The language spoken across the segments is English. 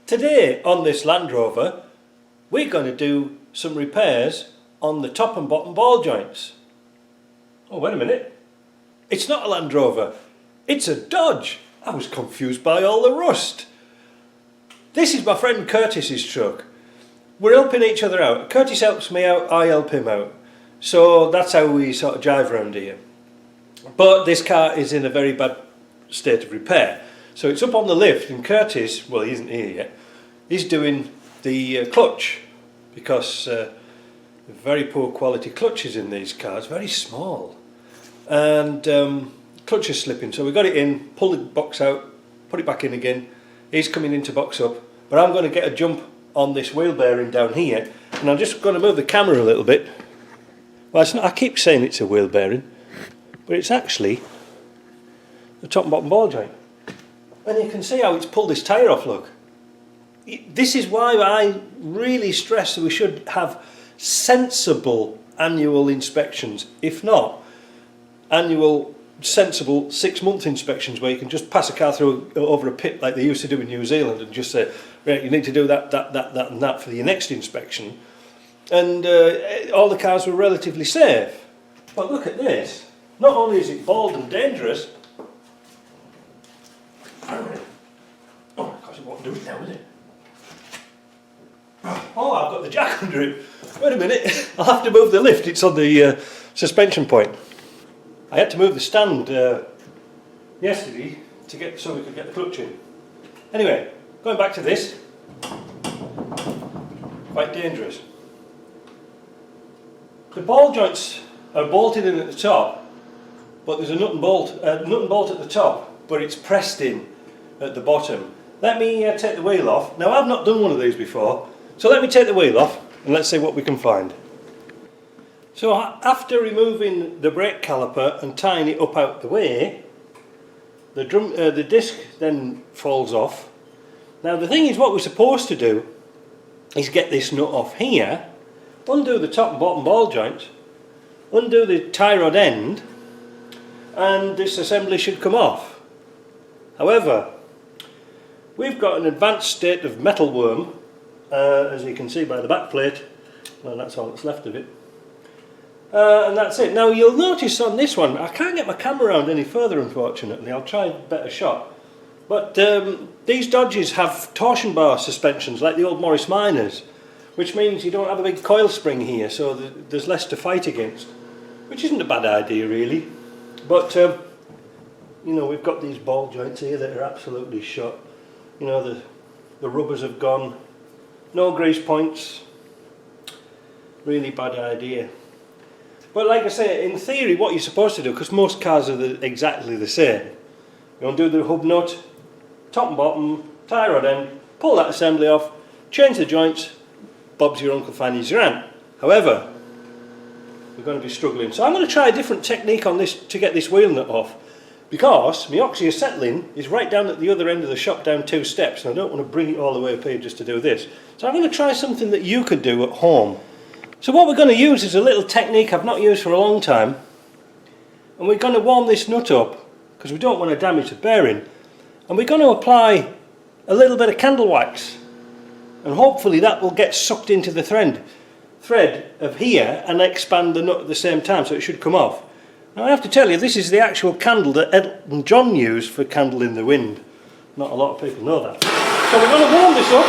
Today on this Land Rover we're going to do some repairs on the top and bottom ball joints. Oh, wait a minute, it's not a Land Rover, it's a Dodge. I was confused by all the rust. This is my friend Curtis's truck. We're helping each other out. Curtis helps me out, I help him out. So that's how we sort of jive around here. But this car is in a very bad state of repair. So it's up on the lift and Curtis, well, he isn't here yet, he's doing the clutch because very poor quality clutches in these cars, very small, and clutch is slipping. So we got it in, pull the box out, put it back in again. He's coming in to box up, but I'm going to get a jump on this wheel bearing down here, and I'm just going to move the camera a little bit. Well, it's not, I keep saying it's a wheel bearing, but it's actually the top and bottom ball joint. And you can see how it's pulled this tyre off, look. This is why I really stress that we should have sensible annual inspections. If not, annual sensible 6-month inspections where you can just pass a car through over a pit like they used to do in New Zealand and just say, right, you need to do that and that for your next inspection. And all the cars were relatively safe. But look at this. Not only is it bald and dangerous, oh my gosh, it won't do it now, will it? Oh, I've got the jack under it. Wait a minute, I'll have to move the lift, it's on the suspension point. I had to move the stand yesterday to get so we could get the clutch in. Anyway, going back to this, quite dangerous. The ball joints are bolted in at the top, but there's a nut and bolt at the top, but it's pressed in at the bottom. Let me take the wheel off. Now, I've not done one of these before, so let me take the wheel off and let's see what we can find. So after removing the brake caliper and tying it up out the way, the disc then falls off. Now the thing is, what we're supposed to do is get this nut off here, undo the top and bottom ball joints, undo the tie rod end, and this assembly should come off. However, we've got an advanced state of metal worm, as you can see by the back plate. Well, that's all that's left of it. And that's it. Now you'll notice on this one, I can't get my camera around any further, unfortunately. I'll try a better shot. But these Dodges have torsion bar suspensions like the old Morris Minors, which means you don't have a big coil spring here, so there's less to fight against, which isn't a bad idea really. But you know, we've got these ball joints here that are absolutely shot. You know, the rubbers have gone, no grease points, really bad idea. But like I say, in theory what you're supposed to do, because most cars are exactly the same, you undo the hub nut, top and bottom, tie rod end, pull that assembly off, change the joints, Bob's your uncle, Fanny's your aunt. However, we're going to be struggling. So I'm going to try a different technique on this to get this wheel nut off, because my oxyacetylene is right down at the other end of the shop, down 2 steps, and I don't want to bring it all the way up here just to do this. So I'm going to try something that you could do at home. So what we're going to use is a little technique I've not used for a long time, and we're going to warm this nut up because we don't want to damage the bearing, and we're going to apply a little bit of candle wax, and hopefully that will get sucked into the thread of here and expand the nut at the same time, so it should come off. Now I have to tell you, this is the actual candle that Elton John used for Candle in the Wind. Not a lot of people know that. So we're going to warm this up.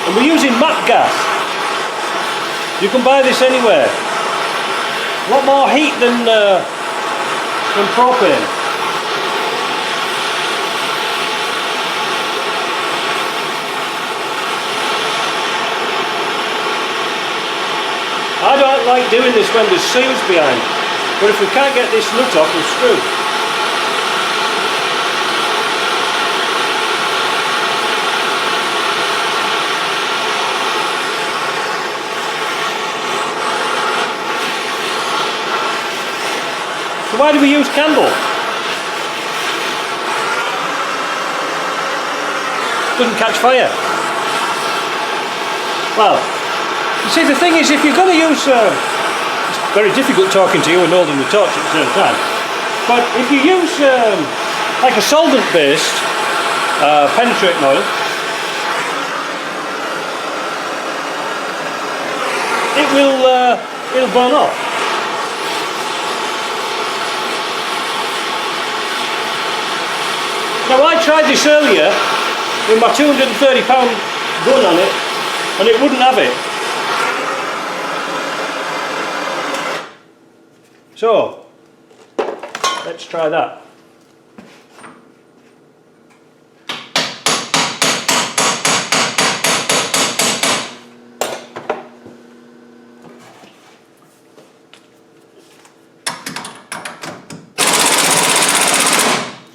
And we're using MAP gas. You can buy this anywhere. A lot more heat than propane. I don't like doing this when there's seals behind, but if we can't get this nut off, we're screwed. So why do we use candle? Doesn't catch fire. Well, you see, the thing is, if you're going to use very difficult talking to you and holding the torch at the same time. But if you use like a solvent-based penetrating oil, it'll burn off. Now I tried this earlier with my 230 pound gun on it and it wouldn't have it. So let's try that.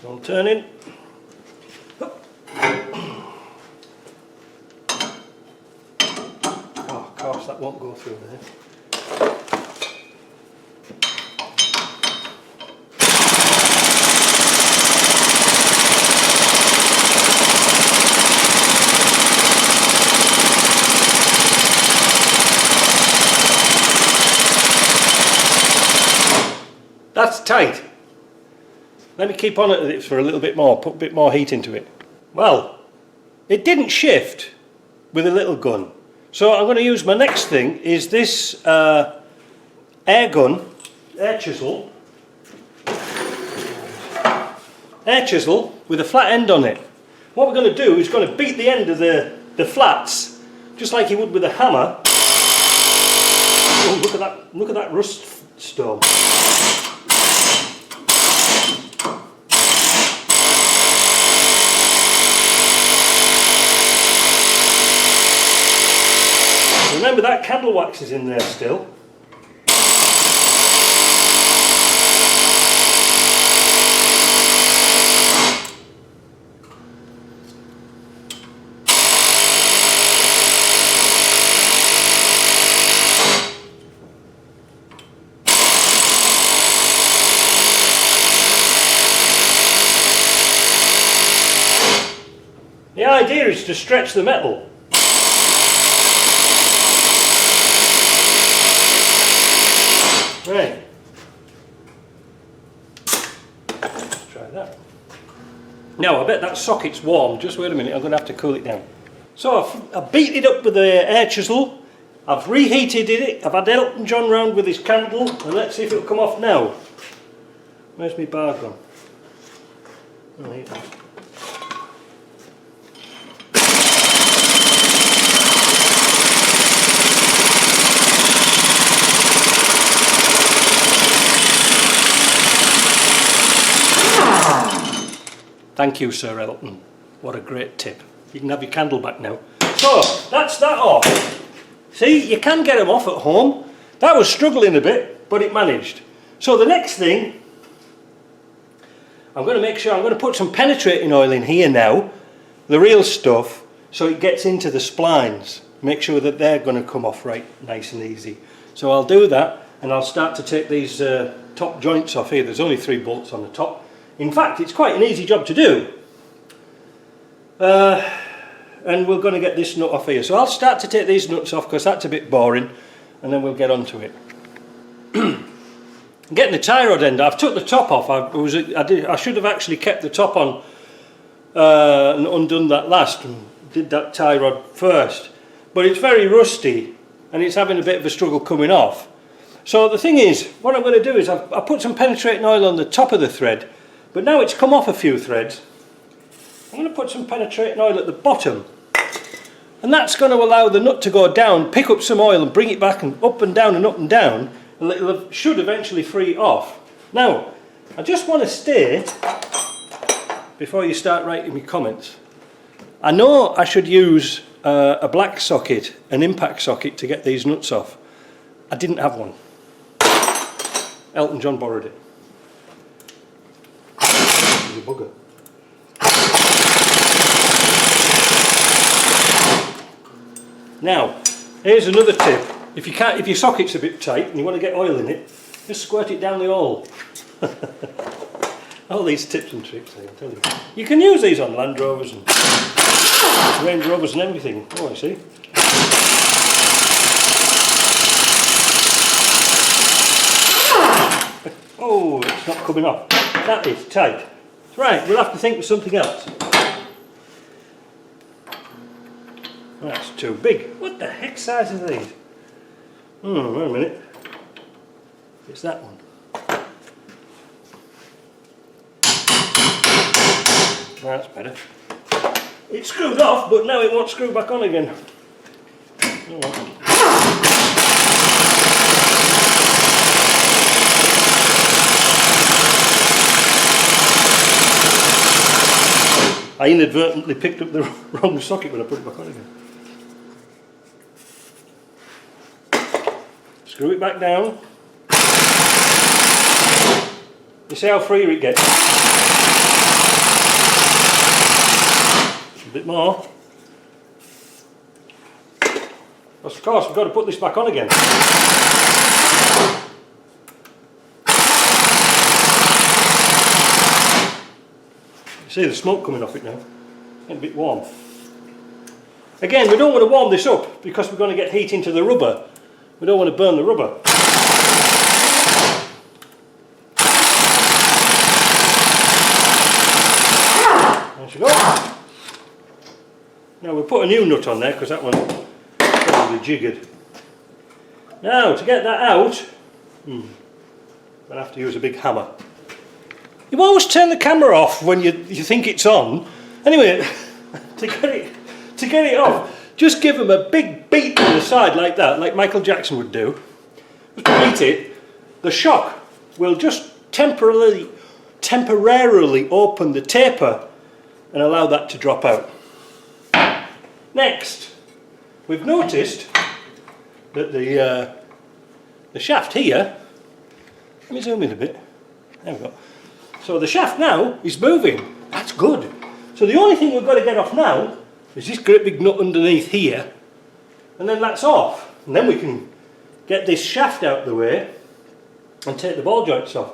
All turning. Oh, of course, that won't go through there. That's tight. Let me keep on at it for a little bit more, put a bit more heat into it. Well, it didn't shift with a little gun. So I'm going to use my next thing is this air chisel with a flat end on it. What we're going to do is going to beat the end of the flats just like you would with a hammer. Oh, look at that rust storm. Remember that candle wax is in there still. The idea is to stretch the metal. Right, let's try that. Now I bet that socket's warm, just wait a minute, I'm going to have to cool it down. So I've beat it up with the air chisel, I've reheated it, I've had Elton John round with his candle, and let's see if it'll come off now. Where's my bar gone? Oh, here it is. Thank you, Sir Elton. What a great tip. You can have your candle back now. So, that's that off. See, you can get them off at home. That was struggling a bit, but it managed. So the next thing, I'm going to make sure, I'm going to put some penetrating oil in here now, the real stuff, so it gets into the splines. Make sure that they're going to come off right nice and easy. So I'll do that, and I'll start to take these top joints off here. There's only 3 bolts on the top. In fact, it's quite an easy job to do. And we're going to get this nut off here. So I'll start to take these nuts off because that's a bit boring, and then we'll get on to it. Getting the tie rod end, I've took the top off. I should have actually kept the top on and undone that last and did that tie rod first. But it's very rusty and it's having a bit of a struggle coming off. So the thing is, what I'm going to do is I put some penetrating oil on the top of the thread. But now it's come off a few threads, I'm going to put some penetrating oil at the bottom. And that's going to allow the nut to go down, pick up some oil and bring it back and up and down and up and down. And it should eventually free it off. Now, I just want to state, before you start writing me comments, I know I should use a black socket, an impact socket to get these nuts off. I didn't have one. Elton John borrowed it. A bugger. Now, here's another tip. If your socket's a bit tight and you want to get oil in it, just squirt it down the hole. All these tips and tricks, I tell you. You can use these on Land Rovers and Range Rovers and everything. Oh, I see. Oh, it's not coming off. That is tight. Right, we'll have to think of something else. That's too big. What the heck size are these? Oh, wait a minute. It's that one. That's better. It's screwed off, but now it won't screw back on again. I inadvertently picked up the wrong socket when I put it back on again. Screw it back down. You see how freer it gets? A bit more. Of course, we've got to put this back on again. You see the smoke coming off it now. Getting a bit warm. Again, we don't want to warm this up because we're going to get heat into the rubber. We don't want to burn the rubber. There she goes. Now we'll put a new nut on there because that one's probably jiggered. Now to get that out, I'm going to have to use a big hammer. You always turn the camera off when you think it's on. Anyway, to get it off, just give them a big beat on the side like that, like Michael Jackson would do. Just beat it. The shock will just temporarily open the taper and allow that to drop out. Next, we've noticed that the shaft here, let me zoom in a bit, there we go. So the shaft now is moving, that's good. So the only thing we've got to get off now is this great big nut underneath here, and then that's off. And then we can get this shaft out of the way and take the ball joints off.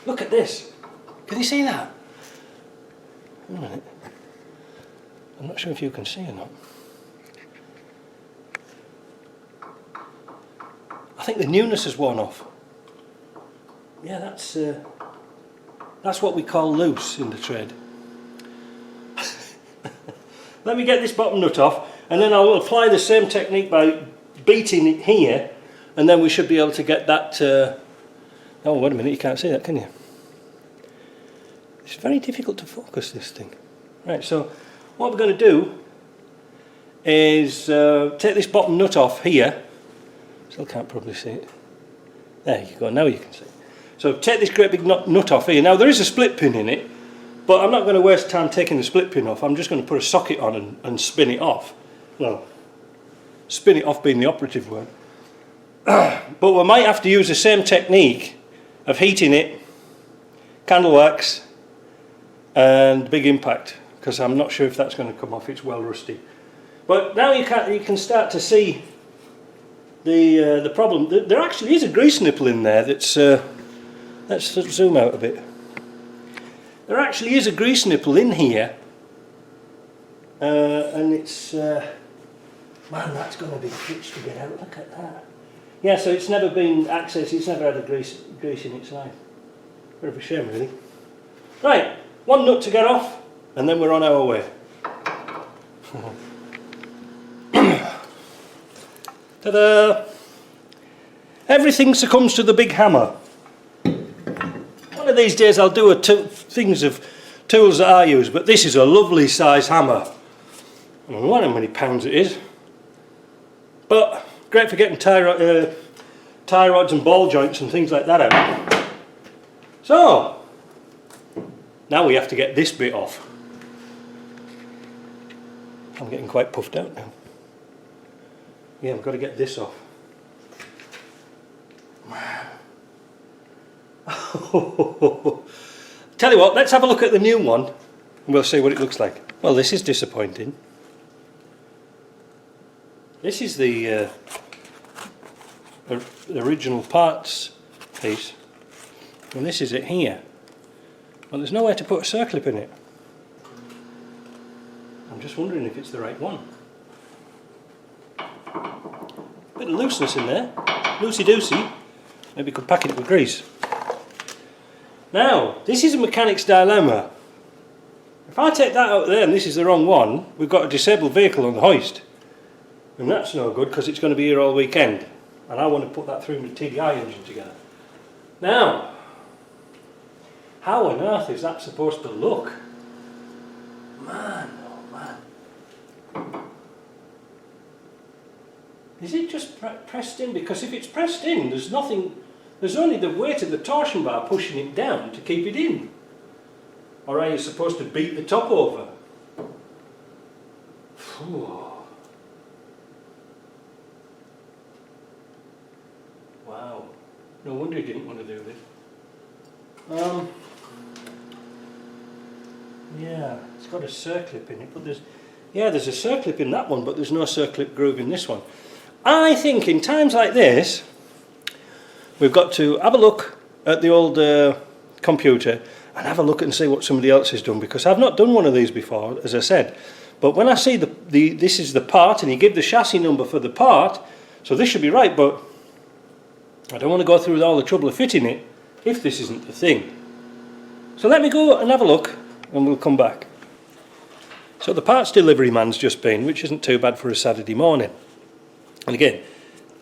Look at this, can you see that? Wait a minute, I'm not sure if you can see or not. I think the newness has worn off. Yeah, that's what we call loose in the trade. Let me get this bottom nut off, and then I'll apply the same technique by beating it here, and then we should be able to get that. Oh, wait a minute, you can't see that, can you? It's very difficult to focus this thing. Right, so what we're going to do is take this bottom nut off here. Still can't probably see it. There you go, now you can see it. So take this great big nut off here. Now there is a split pin in it, but I'm not going to waste time taking the split pin off. I'm just going to put a socket on and spin it off. Well, spin it off being the operative word. But we might have to use the same technique of heating it, candle wax and big impact, because I'm not sure if that's going to come off. It's well rusty. But now you can start to see the problem. There actually is a grease nipple in there that's let's zoom out a bit. There actually is a grease nipple in here, and it's man, that's going to be pitched to get out. Look at that. Yeah, so it's never been accessed. It's never had a grease in its life. Bit of a shame, really. Right, one nut to get off, and then we're on our way. Ta-da! Everything succumbs to the big hammer. One of these days I'll do things of tools that I use, but this is a lovely size hammer. I don't know how many pounds it is, but great for getting tie rods and ball joints and things like that out. So, now we have to get this bit off. I'm getting quite puffed out now. Yeah, I've got to get this off. Tell you what, let's have a look at the new one and we'll see what it looks like. Well, this is disappointing. This is the original parts piece, and this is it here. Well, there's nowhere to put a circlip in it. I'm just wondering if it's the right one. Bit of looseness in there, loosey-doosey. Maybe we could pack it with grease. Now, this is a mechanic's dilemma. If I take that out there and this is the wrong one, we've got a disabled vehicle on the hoist. And that's no good because it's going to be here all weekend. And I want to put that through my TDI engine together. Now, how on earth is that supposed to look? Man, oh man. Is it just pressed in? Because if it's pressed in, there's nothing, there's only the weight of the torsion bar pushing it down to keep it in. Or are you supposed to beat the top over? Whew. Wow. No wonder he didn't want to do this. Yeah, it's got a circlip in it, but there's a circlip in that one, but there's no circlip groove in this one. I think in times like this, we've got to have a look at the old computer and have a look and see what somebody else has done, because I've not done one of these before, as I said. But when I see this is the part, and you give the chassis number for the part, so this should be right, but I don't want to go through all the trouble of fitting it if this isn't the thing. So let me go and have a look and we'll come back. So the parts delivery man's just been, which isn't too bad for a Saturday morning. And again,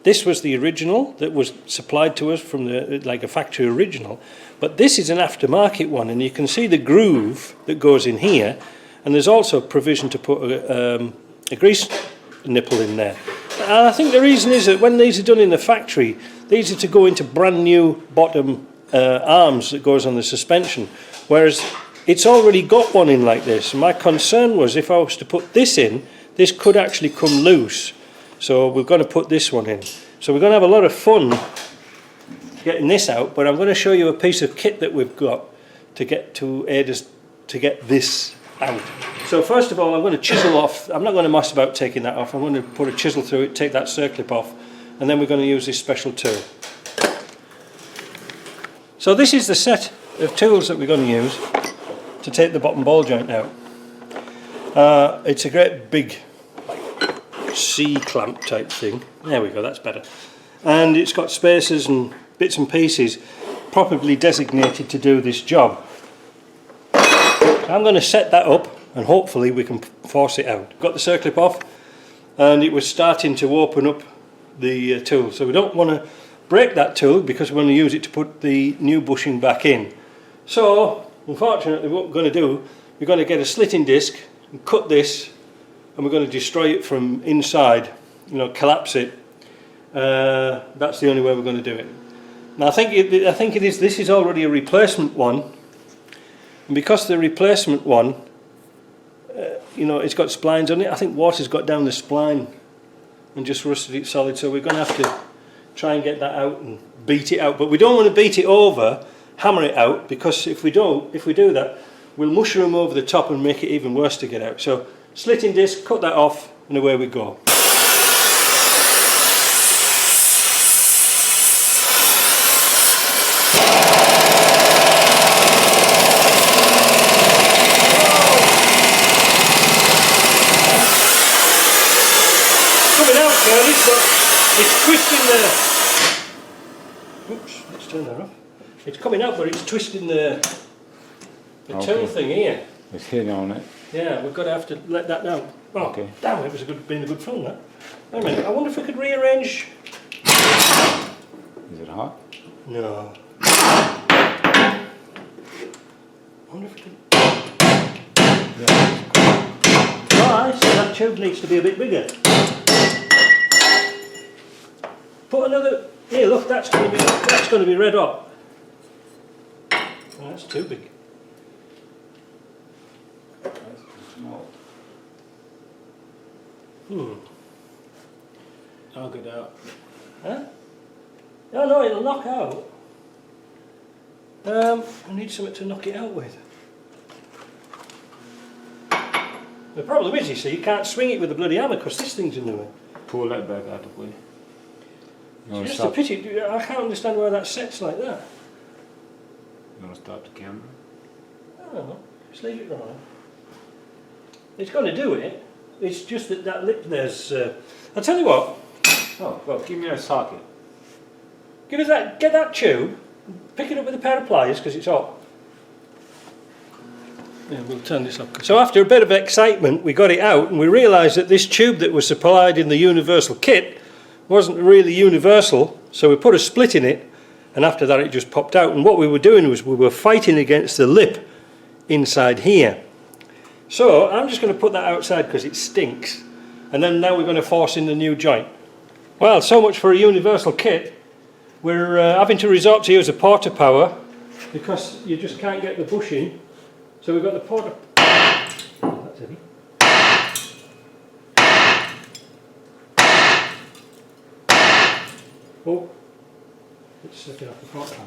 this was the original that was supplied to us from like a factory original, but this is an aftermarket one, and you can see the groove that goes in here, and there's also provision to put a grease nipple in there. And I think the reason is that when these are done in the factory, these are to go into brand new bottom arms that goes on the suspension, whereas it's already got one in like this. My concern was if I was to put this in, this could actually come loose. So we're going to put this one in. So we're going to have a lot of fun getting this out, but I'm going to show you a piece of kit that we've got to get to aid us to get this out. So first of all, I'm going to chisel off. I'm not going to mess about taking that off. I'm going to put a chisel through it, take that circlip off, and then we're going to use this special tool. So this is the set of tools that we're going to use to take the bottom ball joint out. It's a great big C-clamp type thing. There we go, that's better. And it's got spacers and bits and pieces properly designated to do this job. I'm going to set that up and hopefully we can force it out. Got the circlip off and it was starting to open up the tool. So we don't want to break that tool because we want to use it to put the new bushing back in. So unfortunately what we're going to do, we're going to get a slitting disc and cut this, and we're going to destroy it from inside, you know, collapse it. That's the only way we're going to do it. Now I think it is. This is already a replacement one, and because the replacement one, you know, it's got splines on it. I think water's got down the spline and just rusted it solid. So we're going to have to try and get that out and beat it out. But we don't want to beat it over, hammer it out, because if we do that, we'll mushroom over the top and make it even worse to get out. So slitting disc, cut that off, and away we go. Coming out, Curly, but it's twisting the... Oops, let's turn that off. It's coming out, but it's twisting the tool thing here. It's hitting on it. Yeah, we've got to have to let that down. Oh, okay. Damn, it was been a good film, that. Wait a minute, I wonder if we could rearrange... Is it hot? No. I wonder if we could... Yeah. Oh, I see, that tube needs to be a bit bigger. Put another... Here, look, that's going to be red hot. Oh, that's too big. I'll get out. Huh? No, it'll knock out. I need something to knock it out with. The problem is, you see, you can't swing it with a bloody hammer because this thing's in the way. Pull that back out of the way. It's just a pity. I can't understand why that sets like that. You want to stop the camera? I don't know. Just leave it running. It's going to do it. It's just that lip there's... I'll tell you what. Oh, well, give me a socket. Give us that. Get that tube. Pick it up with a pair of pliers because it's hot. Yeah, we'll turn this up. So after a bit of excitement, we got it out and we realised that this tube that was supplied in the universal kit wasn't really universal, so we put a split in it, and after that it just popped out. And what we were doing was we were fighting against the lip inside here. So I'm just going to put that outside because it stinks, and then now we're going to force in the new joint. Well, so much for a universal kit. We're having to resort to use a porta power because you just can't get the bushing. So we've got the porta. Oh, that's heavy. Oh, it's slipping off the porta power.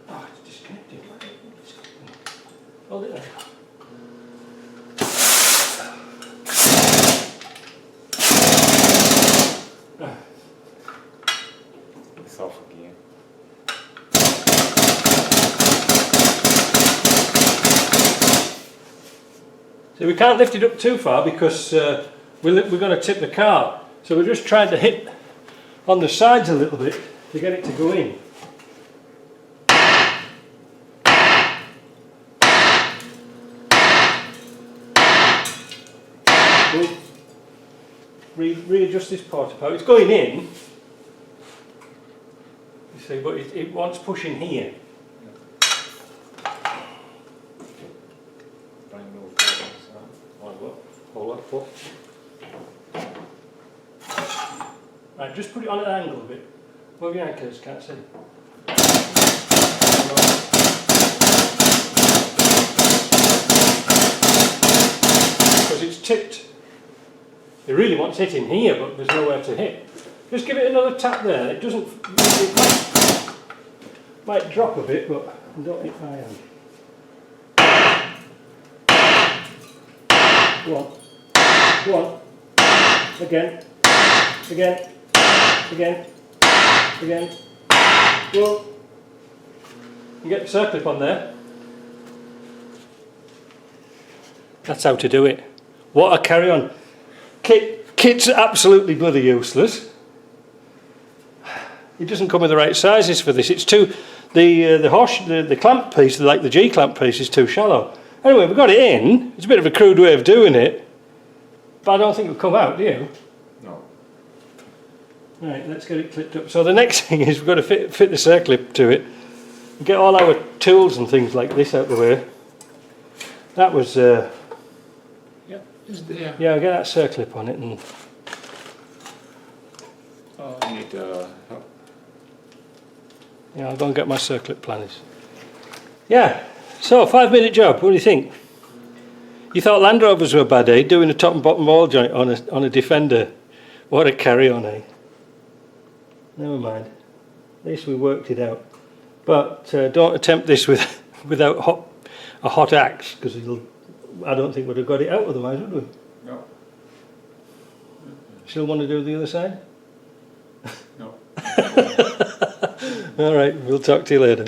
Oh, it's disconnected. Hold it there. It's off again. So we can't lift it up too far because we're going to tip the car. So we're just trying to hit on the sides a little bit to get it to go in. We'll readjust this porta power. It's going in, you see, but it wants pushing here. Right, just put it on an angle a bit. Move your ankles, can't see. Because it's tipped. It really wants hitting here, but there's nowhere to hit. Just give it another tap there. It doesn't. It might drop a bit, but don't hit my hand. Go on. Go on. Again. Again. Again. Again. Go. You get the circlip on there. That's how to do it. What a carry on. Kit's absolutely bloody useless. It doesn't come with the right sizes for this. It's too the clamp piece, like the G clamp piece, is too shallow. Anyway, we've got it in. It's a bit of a crude way of doing it, but I don't think it'll come out, do you? No. Right, let's get it clipped up. So the next thing is we've got to fit the circlip to it. Get all our tools and things like this out the way. That was. Is there? Yeah, I'll get that circlip on it and. Oh, I need help. Yeah, I'll go and get my circlip planners. Yeah, so 5-minute job. What do you think? You thought Land Rovers were a bad, eh? Doing a top and bottom ball joint on a Defender. What a carry on, eh? Never mind. At least we worked it out. But don't attempt this without a hot axe, because I don't think we'd have got it out otherwise, would we? No. Still want to do the other side? No. All right, we'll talk to you later.